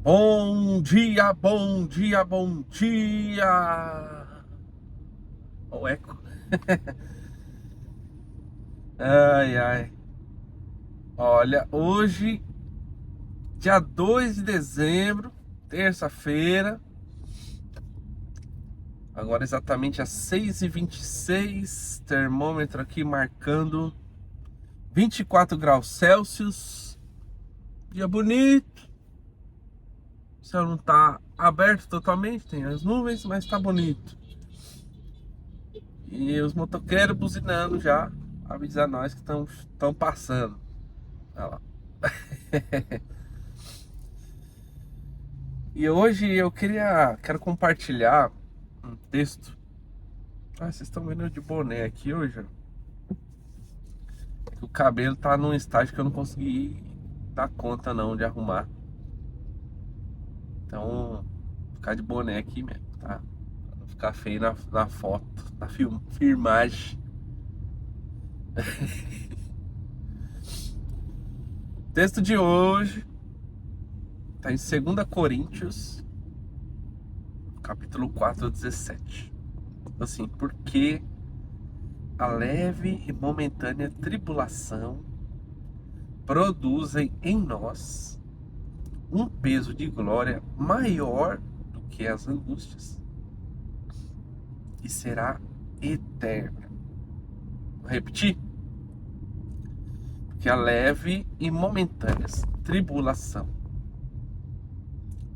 Bom dia, bom dia, bom dia! O eco. Ai, ai. Olha, hoje, dia 2 de dezembro, terça-feira, agora exatamente às 6h26, termômetro aqui marcando 24 graus Celsius. Dia bonito, o céu não tá aberto totalmente, tem as nuvens, mas tá bonito. E os motoqueiros buzinando já, avisar nós que estão passando. Olha lá. E hoje eu quero compartilhar um texto. Ah, vocês estão vendo eu de boné aqui hoje, ó. O cabelo tá num estágio que eu não consegui dar conta não de arrumar. Então, vou ficar de boné aqui mesmo, tá? Pra não ficar feio na foto, na filmagem. O texto de hoje tá em 2 Coríntios, capítulo 4, 17. Assim, porque a leve e momentânea tribulação produzem em nós um peso de glória maior do que as angústias e será eterna. Vou repetir, que a leve e momentânea tribulação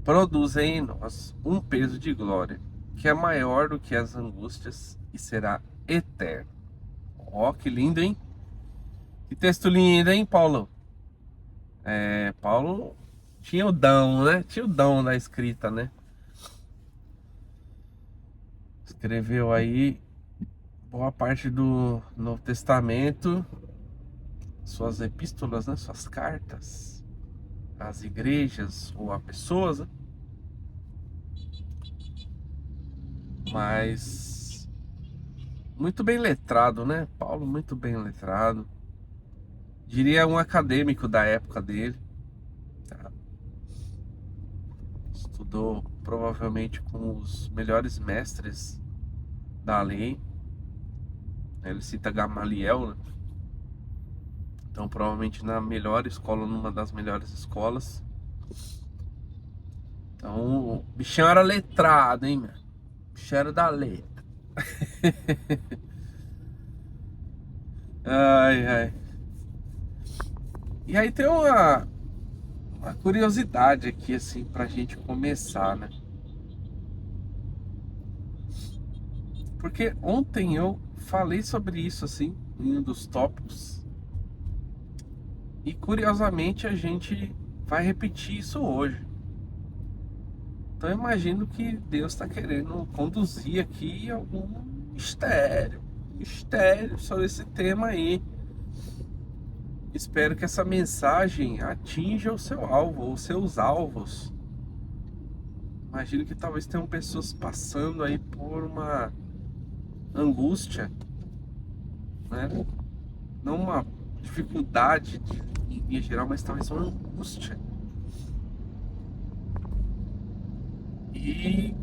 produzem em nós um peso de glória que é maior do que as angústias e será eterno. Ó, que lindo, hein? Que texto lindo, hein, Paulo? Paulo tinha o dom, né? Tinha o dom da escrita, né? Escreveu aí boa parte do Novo Testamento, suas epístolas, né? Suas cartas às igrejas ou a pessoas, né? Mas muito bem letrado, né? Paulo muito bem letrado. Diria um acadêmico da época dele, tá? Estudou provavelmente com os melhores mestres da lei. Ele cita Gamaliel, né? Então, provavelmente na melhor escola, numa das melhores escolas. Então, o bichão era letrado, hein, meu? O bichão era da letra. Ai, ai. E aí tem uma curiosidade aqui, assim, pra gente começar, né? Porque ontem eu falei sobre isso, assim, em um dos tópicos. E curiosamente a gente vai repetir isso hoje. Então eu imagino que Deus está querendo conduzir aqui algum mistério sobre esse tema aí. Espero que essa mensagem atinja o seu alvo, ou seus alvos. Imagino que talvez tenham pessoas passando aí por uma angústia, né? Não uma dificuldade em linha geral, mas talvez uma angústia. E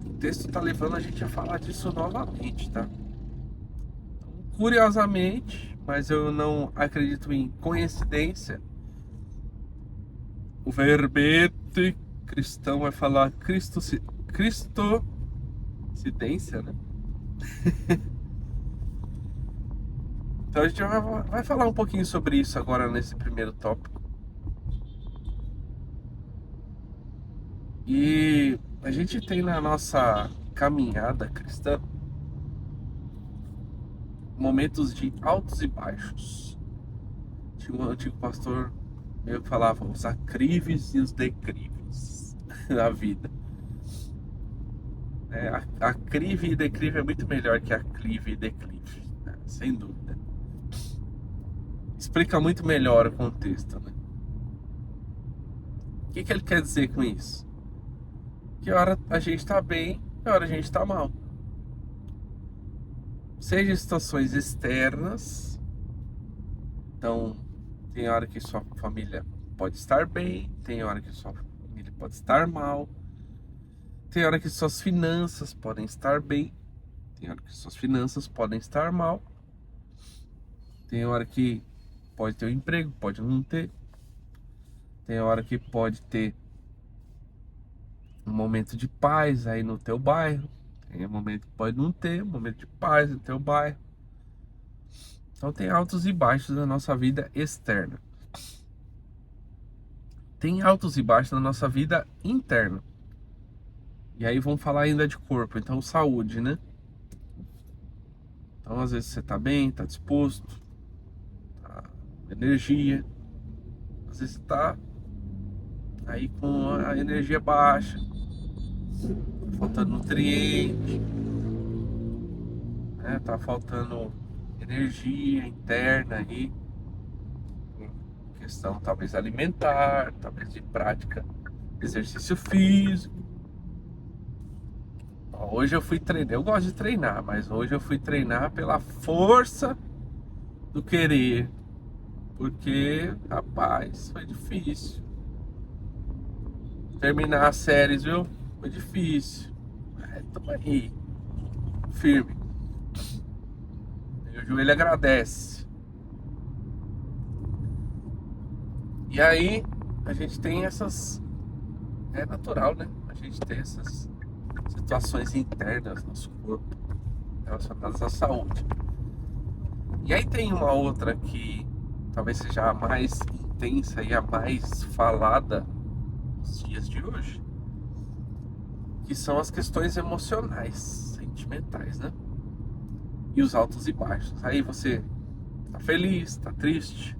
o texto está levando a gente a falar disso novamente, tá? Curiosamente, mas eu não acredito em coincidência, o verbete cristão vai falar cristocidência, né? Então a gente vai falar um pouquinho sobre isso agora nesse primeiro tópico. E a gente tem na nossa caminhada cristã momentos de altos e baixos. Tinha um antigo pastor meu que falava os acríveis e os decríveis da vida. Aclive e declive é muito melhor que aclive e declive, né? Sem dúvida. Explica muito melhor o contexto, né? O que ele quer dizer com isso? Que hora a gente tá bem, que hora a gente tá mal. Seja em situações externas, então tem hora que sua família pode estar bem, tem hora que sua família pode estar mal. Tem hora que suas finanças podem estar bem. Tem hora que suas finanças podem estar mal. Tem hora que pode ter um emprego, pode não ter. Tem hora que pode ter um momento de paz aí no teu bairro. Tem um momento que pode não ter, um momento de paz no teu bairro. Então tem altos e baixos na nossa vida externa. Tem altos e baixos na nossa vida interna. E aí vamos falar ainda de corpo, então saúde, né? Então às vezes você tá bem, tá disposto, tá com energia. Às vezes você tá aí com a energia baixa, tá faltando nutriente, né? Tá faltando energia interna aí, questão talvez alimentar, talvez de prática de exercício físico. Ó, hoje eu fui treinar, eu gosto de treinar, mas hoje eu fui treinar pela força do querer, porque, rapaz, foi difícil. Terminar as séries, viu? Foi difícil. Tamo aí, firme. E o joelho agradece. E aí, a gente tem essas. É natural, né? A gente tem essas situações internas no nosso corpo relacionadas à saúde. E aí tem uma outra que talvez seja a mais intensa e a mais falada nos dias de hoje, que são as questões emocionais, sentimentais, né? E os altos e baixos. Aí você tá feliz, tá triste,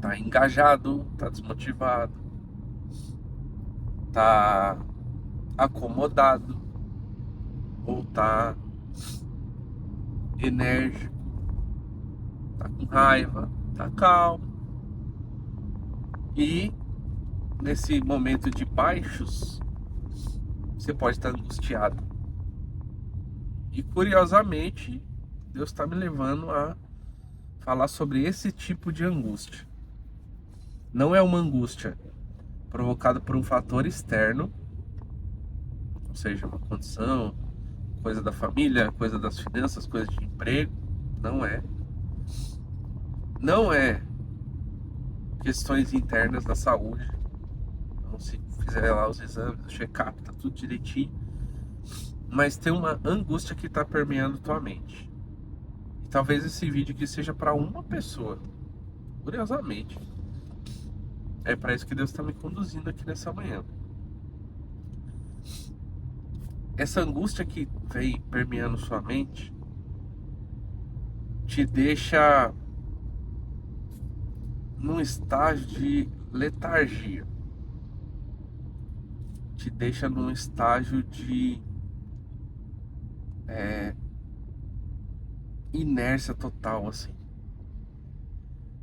tá engajado, tá desmotivado, tá acomodado, ou tá enérgico, tá com raiva, tá calmo. E nesse momento de baixos, você pode estar angustiado. E curiosamente, Deus está me levando a falar sobre esse tipo de angústia. Não é uma angústia provocada por um fator externo, ou seja, uma condição, coisa da família, coisa das finanças, coisa de emprego. Não é. Não é questões internas da saúde. Então, se fizer lá os exames, o check-up, tá tudo direitinho. Mas tem uma angústia que está permeando tua mente. E talvez esse vídeo aqui seja para uma pessoa. Curiosamente. É para isso que Deus está me conduzindo aqui nessa manhã. Essa angústia que vem permeando sua mente te deixa num estágio de letargia. Te deixa num estágio de inércia total, assim.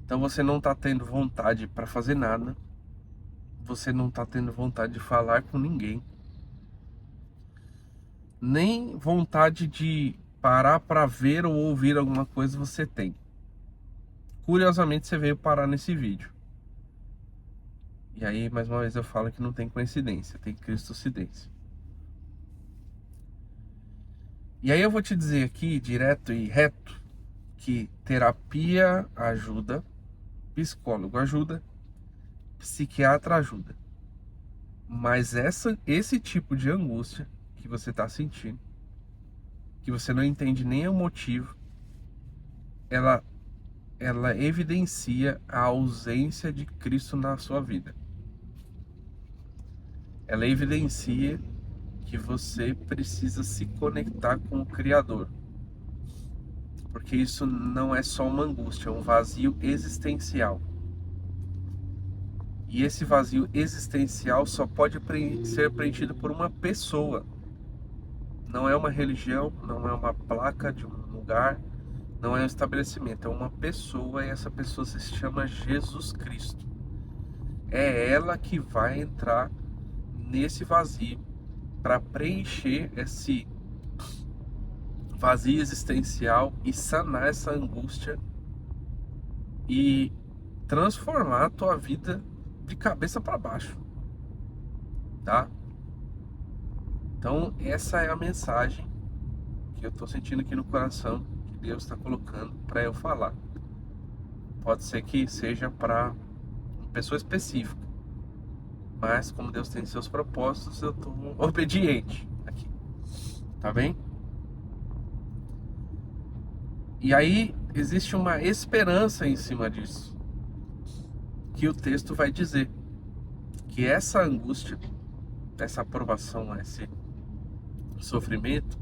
Então você não tá tendo vontade para fazer nada. Você não tá tendo vontade de falar com ninguém. Nem vontade de parar para ver ou ouvir alguma coisa você tem. Curiosamente você veio parar nesse vídeo. E aí, mais uma vez eu falo que não tem coincidência, tem cristocidência. E aí eu vou te dizer aqui, direto e reto, que terapia ajuda, psicólogo ajuda, psiquiatra ajuda. Mas esse tipo de angústia que você está sentindo, que você não entende nem o motivo, ela evidencia a ausência de Cristo na sua vida. Ela evidencia que você precisa se conectar com o Criador. Porque isso não é só uma angústia, é um vazio existencial. E esse vazio existencial só pode ser preenchido por uma pessoa. Não é uma religião, não é uma placa de um lugar, não é um estabelecimento, é uma pessoa, e essa pessoa se chama Jesus Cristo. É ela que vai entrar nesse vazio para preencher esse vazio existencial e sanar essa angústia e transformar a tua vida de cabeça para baixo. tá? Então, essa é a mensagem que eu estou sentindo aqui no coração, que Deus está colocando para eu falar. Pode ser que seja para uma pessoa específica, mas como Deus tem seus propósitos, eu estou obediente aqui, tá bem? E aí existe uma esperança em cima disso, que o texto vai dizer que essa angústia, essa aprovação, esse sofrimento,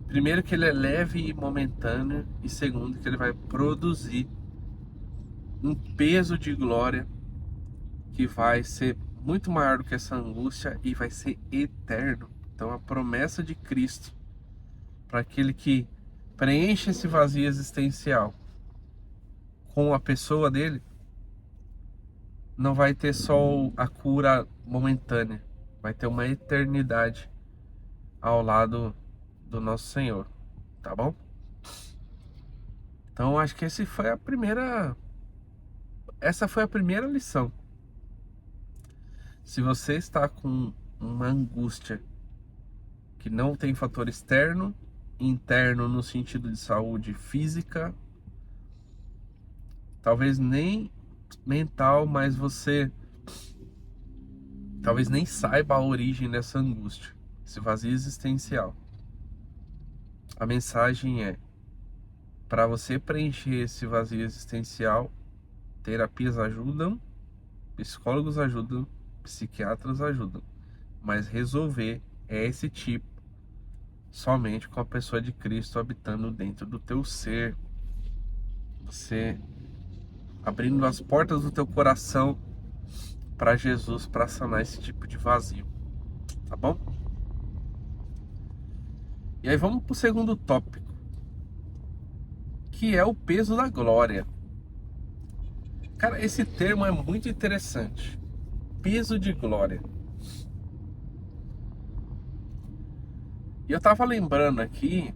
primeiro que ele é leve e momentâneo, e segundo que ele vai produzir um peso de glória que vai ser muito maior do que essa angústia e vai ser eterno. Então a promessa de Cristo para aquele que preenche esse vazio existencial com a pessoa dele, não vai ter só a cura momentânea, vai ter uma eternidade ao lado do nosso Senhor, tá bom? Então acho que essa foi a primeira lição. Se você está com uma angústia que não tem fator externo, interno no sentido de saúde física, talvez nem mental, mas você talvez nem saiba a origem dessa angústia, esse vazio existencial. A mensagem é: para você preencher esse vazio existencial, terapias ajudam, psicólogos ajudam, psiquiatras ajudam, mas resolver é esse tipo somente com a pessoa de Cristo habitando dentro do teu ser, você abrindo as portas do teu coração para Jesus, para sanar esse tipo de vazio, tá bom? E aí vamos pro segundo tópico, que é o peso da glória. Cara, esse termo é muito interessante. Peso de glória. E eu tava lembrando aqui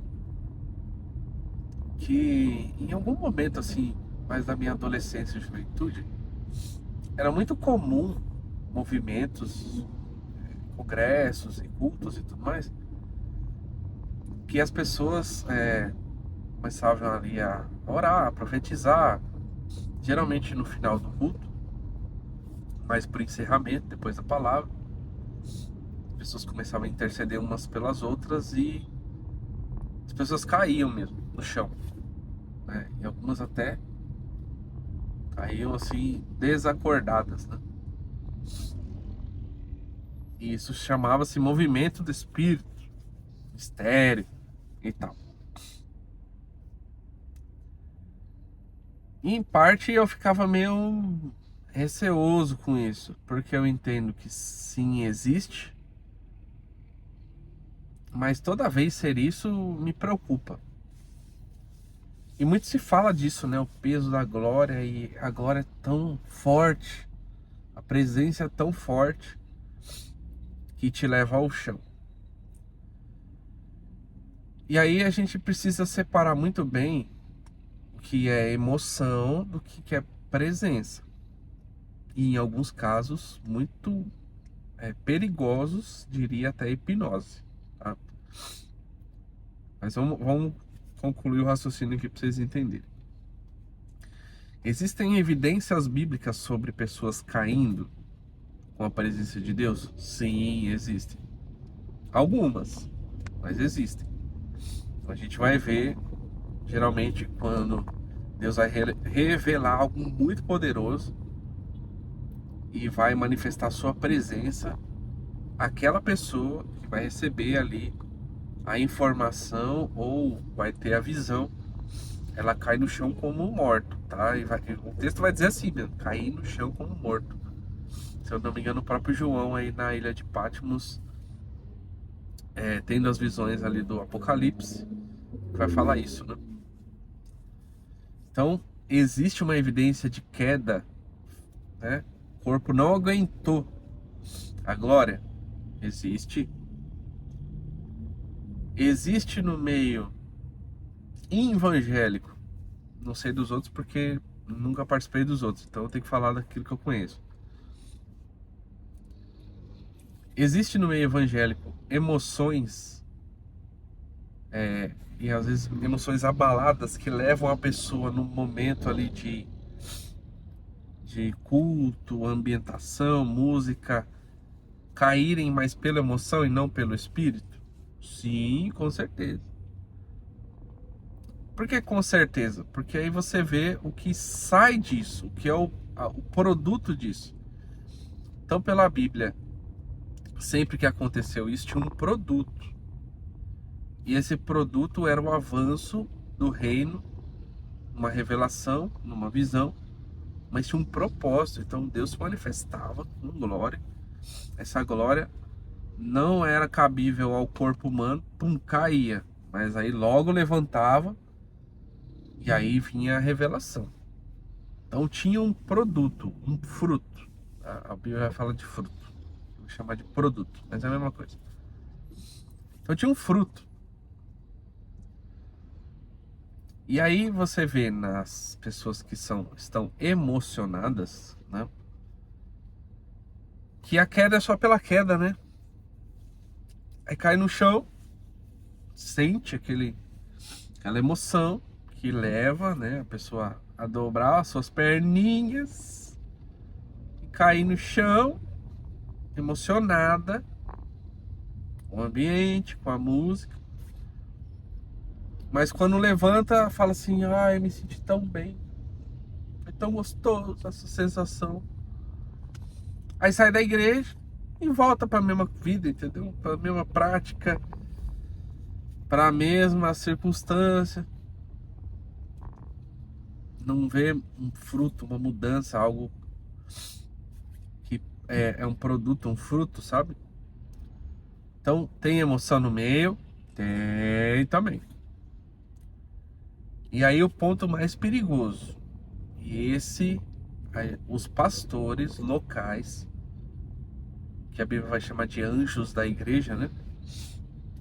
que em algum momento assim, mais da minha adolescência e juventude, era muito comum movimentos, congressos e cultos e tudo mais, que as pessoas começavam ali a orar, a profetizar, geralmente no final do culto, mas por encerramento, depois da palavra, as pessoas começavam a interceder umas pelas outras e as pessoas caíam mesmo no chão, né? E algumas até caíam assim desacordadas, né? E isso chamava-se movimento do espírito, mistério e tal. E em parte eu ficava meio receoso com isso, porque eu entendo que sim, existe, mas toda vez ser isso me preocupa. E muito se fala disso, né? O peso da glória, e a glória é tão forte, a presença é tão forte que te leva ao chão. E aí a gente precisa separar muito bem o que é emoção do que é presença. E em alguns casos muito perigosos, diria até hipnose, tá? Mas vamos concluir o raciocínio aqui para vocês entenderem. Existem evidências bíblicas sobre pessoas caindo com a presença de Deus? Sim, existem. Algumas, mas existem. Então a gente vai ver, geralmente, quando Deus vai revelar algo muito poderoso e vai manifestar sua presença, aquela pessoa que vai receber ali a informação ou vai ter a visão, ela cai no chão como morto, tá? O texto vai dizer assim mesmo: cair no chão como morto. Se eu não me engano, o próprio João aí na ilha de Patmos, tendo as visões ali do Apocalipse, vai falar isso, né? Então, existe uma evidência de queda, né? O corpo não aguentou a glória. Existe. Existe no meio evangélico, não sei dos outros porque nunca participei dos outros, então eu tenho que falar daquilo que eu conheço. existe no meio evangélico emoções, e às vezes emoções abaladas que levam a pessoa num momento ali de culto, ambientação, música, caírem mais pela emoção e não pelo espírito? Sim, com certeza. Por que com certeza? Porque aí você vê o que sai disso, o que é o produto disso. Então, pela Bíblia, sempre que aconteceu isso, tinha um produto. E esse produto era o avanço do reino, uma revelação, numa visão, mas tinha um propósito. Então Deus se manifestava com glória. Essa glória não era cabível ao corpo humano, pum, caía. Mas aí logo levantava e aí vinha a revelação. Então tinha um produto, um fruto. A Bíblia vai falar de fruto. Eu vou chamar de produto, mas é a mesma coisa. Então tinha um fruto. E aí você vê nas pessoas que estão emocionadas, né? Que a queda é só pela queda, né? Aí cai no chão, sente aquela emoção que leva, né, a pessoa a dobrar as suas perninhas e cair no chão, emocionada com o ambiente, com a música. Mas quando levanta, fala assim: ai, eu me senti tão bem, foi tão gostoso essa sensação. Aí sai da igreja e volta para a mesma vida, entendeu? Para a mesma prática, para a mesma circunstância. Não vê um fruto, uma mudança, algo que é um produto, um fruto, sabe? Então, tem emoção no meio? Tem também. E aí o ponto mais perigoso. E os pastores locais, que a Bíblia vai chamar de anjos da igreja, né?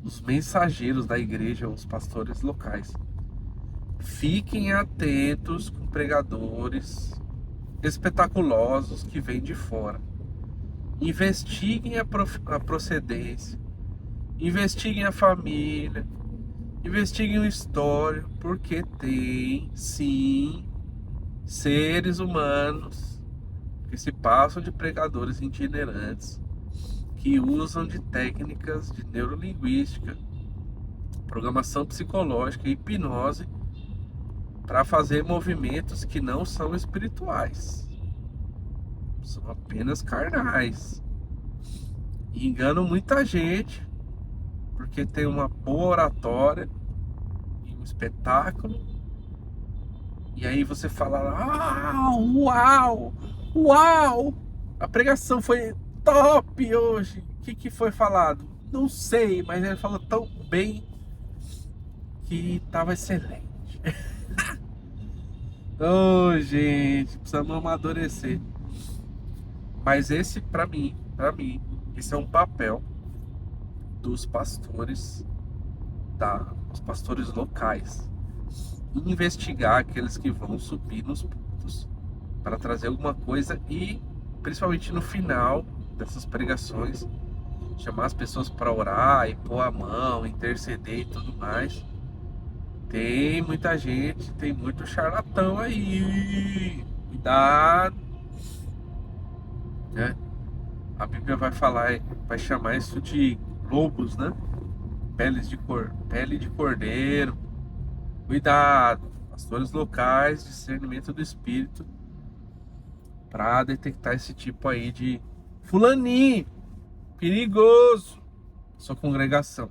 Os mensageiros da igreja, os pastores locais. Fiquem atentos com pregadores espetaculosos que vêm de fora. Investiguem a procedência, investiguem a família, investiguem o histórico, porque tem, sim, seres humanos que se passam de pregadores itinerantes, que usam de técnicas de neurolinguística, programação psicológica e hipnose para fazer movimentos que não são espirituais, são apenas carnais. E enganam muita gente, porque tem uma boa oratória e um espetáculo. E aí você fala: ah, uau, uau, a pregação foi top hoje. O que foi falado? Não sei, mas ele falou tão bem que estava excelente. Oh, gente, precisamos amadurecer. Mas esse, para mim, esse é um papel dos pastores, os pastores locais, investigar aqueles que vão subir nos púlpitos para trazer alguma coisa e, principalmente no final dessas pregações, chamar as pessoas para orar e pôr a mão, interceder e tudo mais. Tem muita gente, tem muito charlatão aí. Cuidado, né? A Bíblia vai falar, vai chamar isso de lobos, né? Pele de cordeiro. Cuidado, pastores locais, discernimento do espírito, para detectar esse tipo aí de fulaninho, perigoso, sua congregação.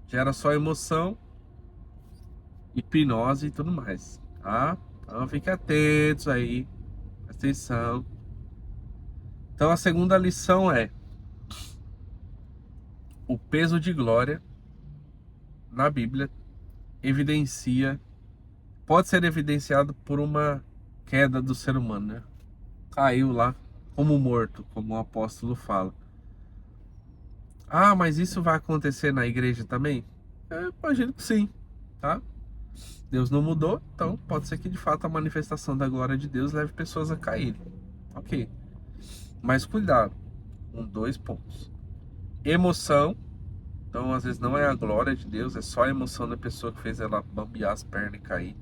Gera só emoção, hipnose e tudo mais, tá? Então fiquem atentos aí, presta atenção. Então a segunda lição é: o peso de glória na Bíblia pode ser evidenciado por uma queda do ser humano, né? Caiu lá como morto, como o apóstolo fala. Ah, mas isso vai acontecer na igreja também? Eu imagino que sim, tá? Deus não mudou, então pode ser que de fato a manifestação da glória de Deus leve pessoas a caírem. Ok. Mas cuidado com dois pontos. emoção. Então, às vezes, não é a glória de Deus, é só a emoção da pessoa que fez ela bambear as pernas e cair.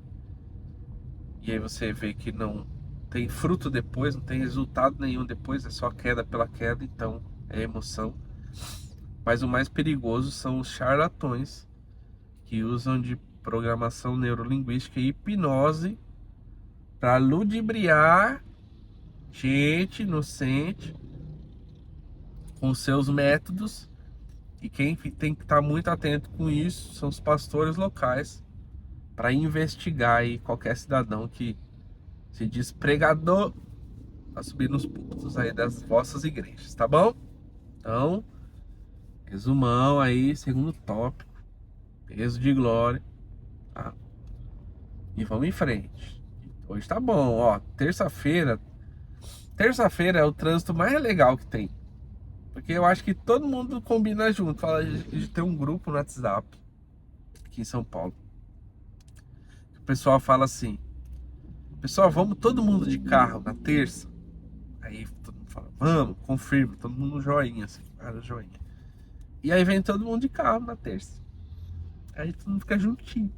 E aí você vê que não tem fruto depois, não tem resultado nenhum depois, é só queda pela queda, então é emoção. Mas o mais perigoso são os charlatões que usam de programação neurolinguística e hipnose para ludibriar gente inocente com seus métodos. E quem tem que estar muito atento com isso são os pastores locais para investigar aí qualquer cidadão que se diz pregador a subir nos púlpitos aí das vossas igrejas, tá bom? Então, resumão aí, segundo tópico, peso de glória, tá? E vamos em frente. Hoje tá bom, ó, terça-feira é o trânsito mais legal que tem. Porque eu acho que todo mundo combina junto, fala de ter um grupo no WhatsApp aqui em São Paulo. O pessoal fala assim: pessoal, vamos todo mundo de carro na terça? Aí todo mundo fala: vamos, confirma, todo mundo no joinha, assim, cara, joinha. E aí vem todo mundo de carro na terça. Aí todo mundo fica juntinho.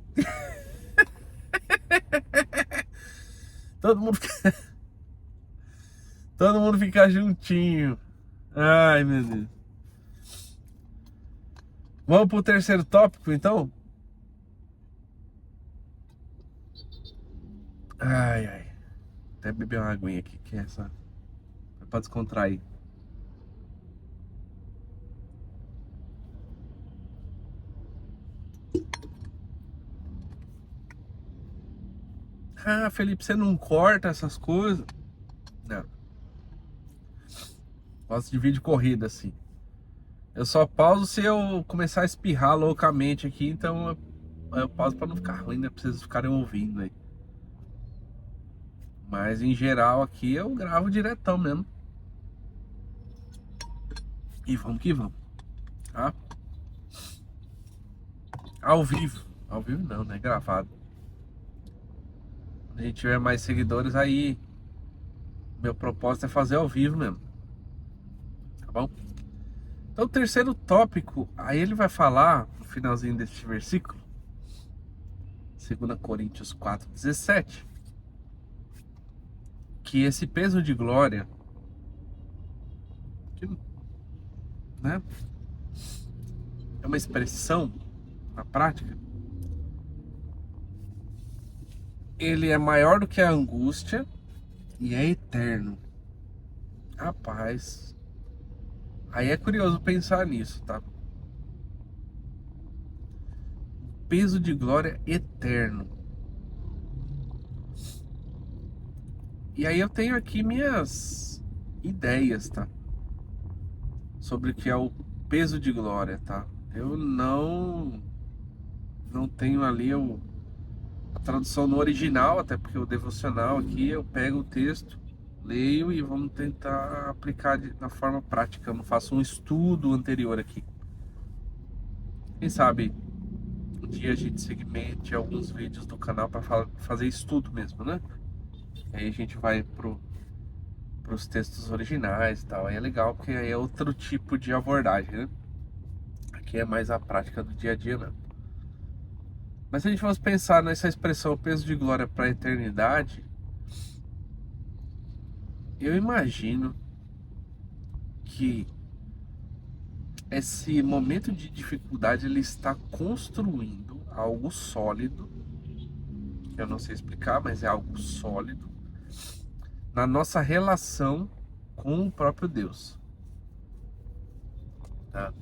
Todo mundo fica, todo mundo fica juntinho. Ai, meu Deus. Vamos pro terceiro tópico, então? Ai, ai. Até beber uma aguinha aqui, que é essa. É pra descontrair. Ah, Felipe, você não corta essas coisas? Não. Gosto de vídeo corrida, assim. Eu só pauso se eu começar a espirrar loucamente aqui, então eu pauso pra não ficar ruim, né? Pra vocês ficarem ouvindo aí. Mas em geral aqui eu gravo diretão mesmo. E vamos que vamos, tá? Ao vivo. Ao vivo não, né? Gravado. Quando a gente tiver mais seguidores aí, meu propósito é fazer ao vivo mesmo. Tá bom? Então o terceiro tópico, aí ele vai falar, no finalzinho deste versículo, 2 Coríntios 4,17, que esse peso de glória, que, né, é uma expressão na prática, ele é maior do que a angústia e é eterno. Rapaz, aí é curioso pensar nisso, tá? Peso de glória eterno. E aí eu tenho aqui minhas ideias, tá? Sobre o que é o peso de glória, tá? Eu não tenho ali a tradução no original, até porque o devocional aqui eu pego o texto, leio e vamos tentar aplicar na forma prática. Eu não faço um estudo anterior aqui. Quem sabe um dia a gente segmente alguns vídeos do canal para fazer estudo mesmo, né? Aí a gente vai pros textos originais e tal. Aí é legal porque aí é outro tipo de abordagem, né? Aqui é mais a prática do dia a dia mesmo. Mas se a gente fosse pensar nessa expressão peso de glória para a eternidade, eu imagino que esse momento de dificuldade ele está construindo algo sólido, que eu não sei explicar, mas é algo sólido na nossa relação com o próprio Deus, tá?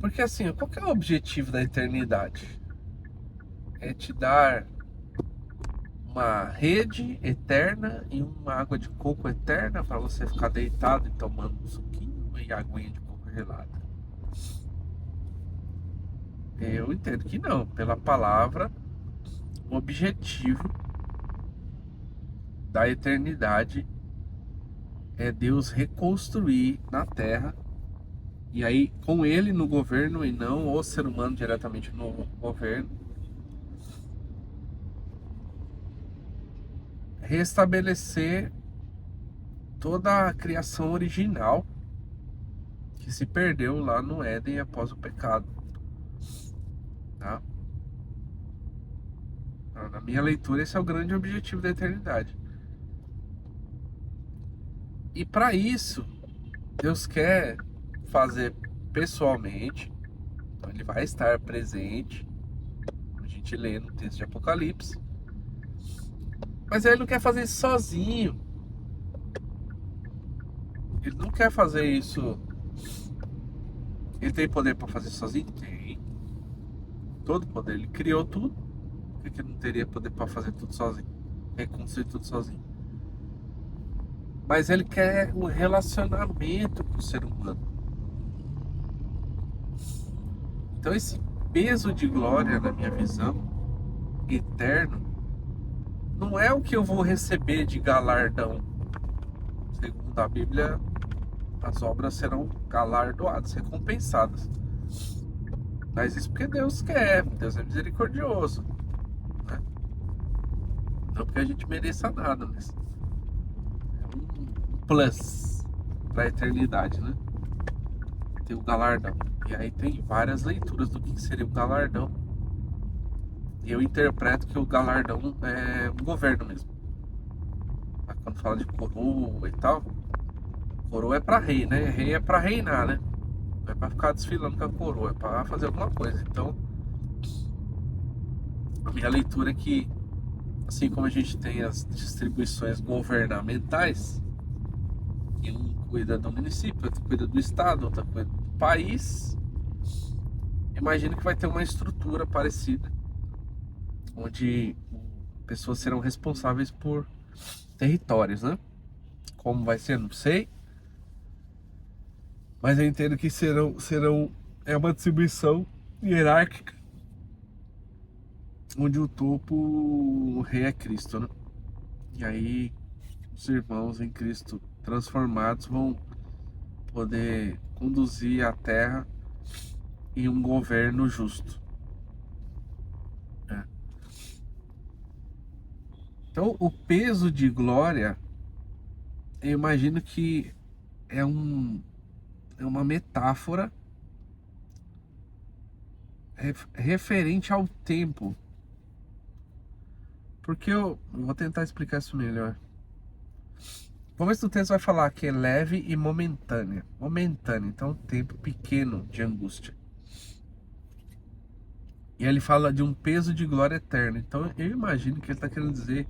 Porque assim, qual que é o objetivo da eternidade? É te dar uma rede eterna e uma água de coco eterna para você ficar deitado e tomando um suquinho e aguinha de coco gelada. Eu entendo que não. Pela palavra, o objetivo da eternidade é Deus reconstruir na Terra, e aí com Ele no governo e não o ser humano diretamente no governo, restabelecer toda a criação original que se perdeu lá no Éden após o pecado, tá? Na minha leitura, esse é o grande objetivo da eternidade. E para isso, Deus quer fazer pessoalmente, então ele vai estar presente, a gente lê no texto de Apocalipse, mas ele não quer fazer isso sozinho. Ele não quer fazer isso. Ele tem poder para fazer sozinho? Tem. Todo poder. Ele criou tudo. Por que ele não teria poder para fazer tudo sozinho? Reconstruir tudo sozinho. Mas ele quer um relacionamento com o ser humano. Então esse peso de glória, na minha visão, eterno, não é o que eu vou receber de galardão. Segundo a Bíblia, as obras serão galardoadas, recompensadas. Mas isso porque Deus quer, Deus é misericordioso, né? Não porque a gente mereça nada, mas é um plus para a eternidade, né? Tem o galardão. E aí tem várias leituras do que seria o galardão. E eu interpreto que o galardão é um governo mesmo. Quando fala de coroa e tal, coroa é pra rei, né? Rei é pra reinar, né? Não é pra ficar desfilando com a coroa, é pra fazer alguma coisa. Então, a minha leitura é que, assim como a gente tem as distribuições governamentais, que um cuida do município, outro cuida do estado, outro cuida do país, imagino que vai ter uma estrutura parecida, onde pessoas serão responsáveis por territórios, né? Como vai ser, não sei. Mas eu entendo que é uma distribuição hierárquica, onde o topo, o rei é Cristo, né? E aí os irmãos em Cristo transformados vão poder conduzir a terra em um governo justo, né? Então o peso de glória, eu imagino que é é uma metáfora referente ao tempo. Porque eu vou tentar explicar isso melhor. O começo do texto vai falar que é leve e momentânea. Momentânea, então um tempo pequeno de angústia. E ele fala de um peso de glória eterna. Então eu imagino que ele está querendo dizer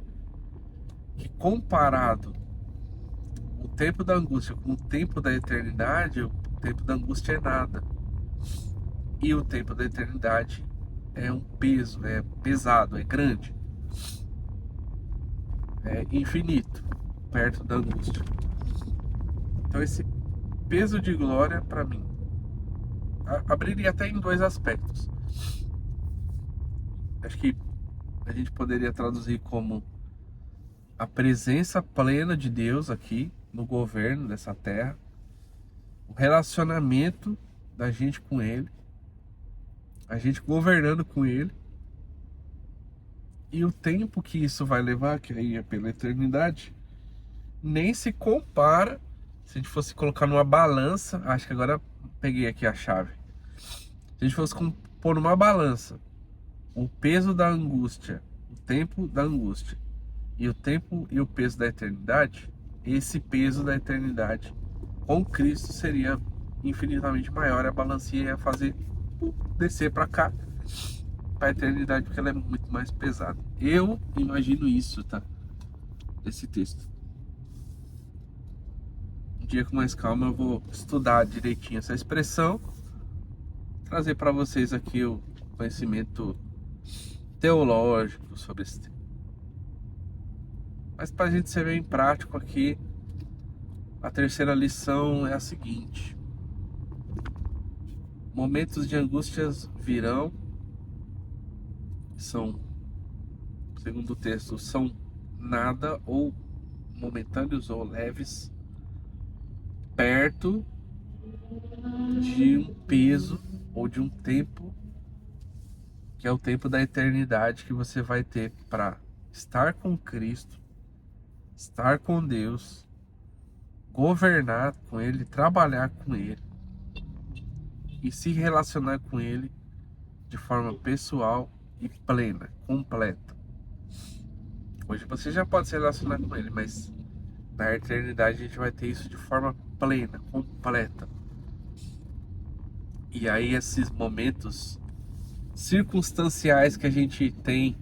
que comparado o tempo da angústia com o tempo da eternidade, o tempo da angústia é nada. E o tempo da eternidade é um peso, é pesado, é grande. É infinito, perto da angústia. Então esse peso de glória, para mim, abriria até em dois aspectos. Acho que a gente poderia traduzir como a presença plena de Deus aqui no governo dessa terra, o relacionamento da gente com Ele, a gente governando com Ele, e o tempo que isso vai levar, que aí é pela eternidade, nem se compara. Se a gente fosse colocar numa balança, acho que agora peguei aqui a chave. Se a gente fosse pôr numa balança o peso da angústia, o tempo da angústia e o tempo e o peso da eternidade, esse peso da eternidade com Cristo seria infinitamente maior. A balança ia fazer descer para cá, para a eternidade, porque ela é muito mais pesada. Eu imagino isso, tá? Esse texto. Um dia com mais calma eu vou estudar direitinho essa expressão, trazer para vocês aqui o conhecimento teológico sobre esse tema. Mas para a gente ser bem prático aqui, a terceira lição é a seguinte: momentos de angústias virão, são, segundo o texto, são nada ou momentâneos ou leves, perto de um peso ou de um tempo, que é o tempo da eternidade, que você vai ter para estar com Cristo, estar com Deus governar com ele, trabalhar com ele e se relacionar com ele de forma pessoal e plena, completa. Hoje você já pode se relacionar com ele, mas na eternidade a gente vai ter isso de forma plena, completa. E aí esses momentos circunstanciais que a gente tem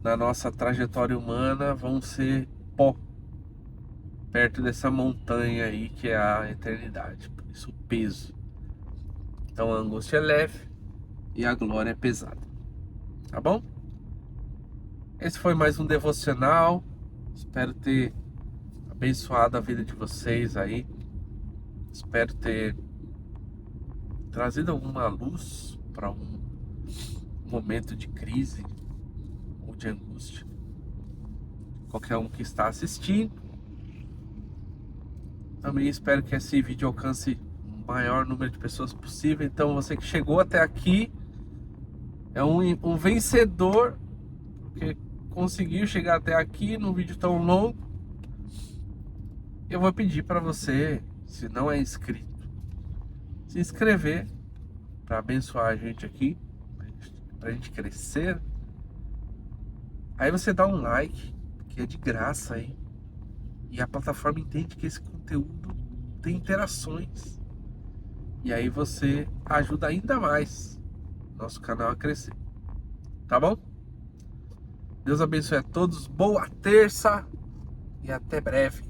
na nossa trajetória humana vão ser pó perto dessa montanha aí que é a eternidade. Por isso o peso. Então a angústia é leve e a glória é pesada. Tá bom? Esse foi mais um devocional. Espero ter abençoado a vida de vocês aí. Espero ter trazido alguma luz para um momento de crise ou de angústia. Qualquer um que está assistindo. Também espero que esse vídeo alcance o maior número de pessoas possível. Então você que chegou até aqui é um vencedor, porque conseguiu chegar até aqui num vídeo tão longo. Eu vou pedir para você, se não é inscrito, se inscrever para abençoar a gente aqui, para a gente crescer. Aí você dá um like, que é de graça aí. E a plataforma entende que esse conteúdo tem interações. E aí você ajuda ainda mais nosso canal a crescer. Tá bom? Deus abençoe a todos. Boa terça e até breve.